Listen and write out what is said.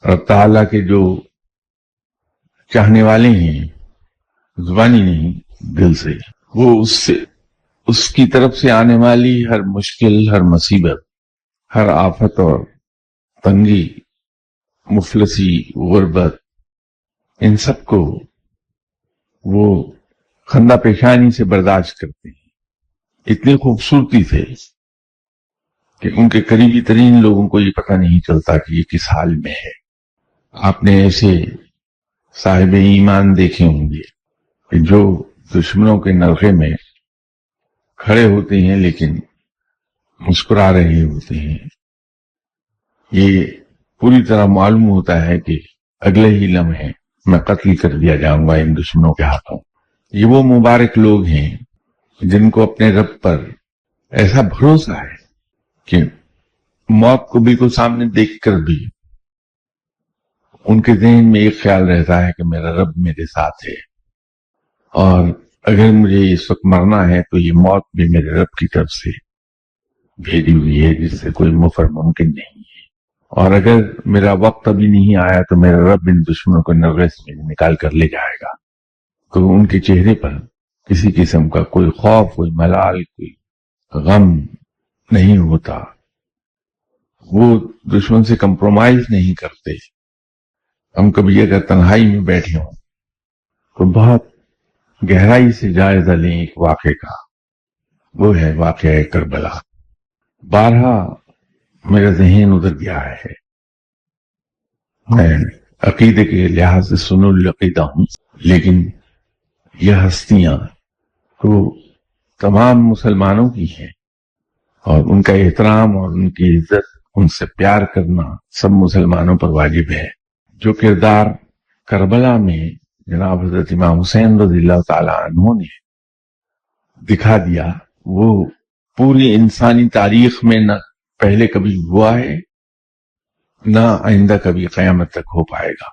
رب تعالیٰ کے جو چاہنے والے ہیں زبانی نہیں دل سے، وہ اس کی طرف سے آنے والی ہر مشکل، ہر مصیبت، ہر آفت اور تنگی، مفلسی، غربت، ان سب کو وہ خندہ پیشانی سے برداشت کرتے ہیں۔ اتنی خوبصورتی سے کہ ان کے قریبی ترین لوگوں کو یہ پتہ نہیں چلتا کہ یہ کس حال میں ہے۔ آپ نے ایسے صاحب ایمان دیکھے ہوں گے کہ جو دشمنوں کے نرغے میں کھڑے ہوتے ہیں لیکن مسکرا رہے ہوتے ہیں۔ یہ پوری طرح معلوم ہوتا ہے کہ اگلے ہی لمحے میں قتل کر دیا جاؤں گا ان دشمنوں کے ہاتھوں۔ یہ وہ مبارک لوگ ہیں جن کو اپنے رب پر ایسا بھروسہ ہے کہ موت کو بالکل سامنے دیکھ کر بھی ان کے ذہن میں ایک خیال رہتا ہے کہ میرا رب میرے ساتھ ہے، اور اگر مجھے اس وقت مرنا ہے تو یہ موت بھی میرے رب کی طرف سے بھیجی ہوئی ہے، جس سے کوئی مفر ممکن نہیں ہے، اور اگر میرا وقت ابھی نہیں آیا تو میرا رب ان دشمنوں کو نرغے سے نکال کر لے جائے گا۔ تو ان کے چہرے پر کسی قسم کا کوئی خوف، کوئی ملال، کوئی غم نہیں ہوتا۔ وہ دشمن سے کمپرومائز نہیں کرتے۔ ہم کبھی اگر تنہائی میں بیٹھے ہوں تو بہت گہرائی سے جائزہ لیں ایک واقعے کا، وہ ہے واقعہ کربلا۔ بارہا میرا ذہن ادھر گیا ہے، میں عقیدے کے لحاظ سے سن العقیدہ ہوں، لیکن یہ ہستیاں تو تمام مسلمانوں کی ہیں، اور ان کا احترام اور ان کی عزت، ان سے پیار کرنا سب مسلمانوں پر واجب ہے۔ جو کردار کربلا میں جناب حضرت امام حسین رضی اللہ تعالی عنہ نے دکھا دیا، وہ پوری انسانی تاریخ میں نہ پہلے کبھی ہوا ہے، نہ آئندہ کبھی قیامت تک ہو پائے گا۔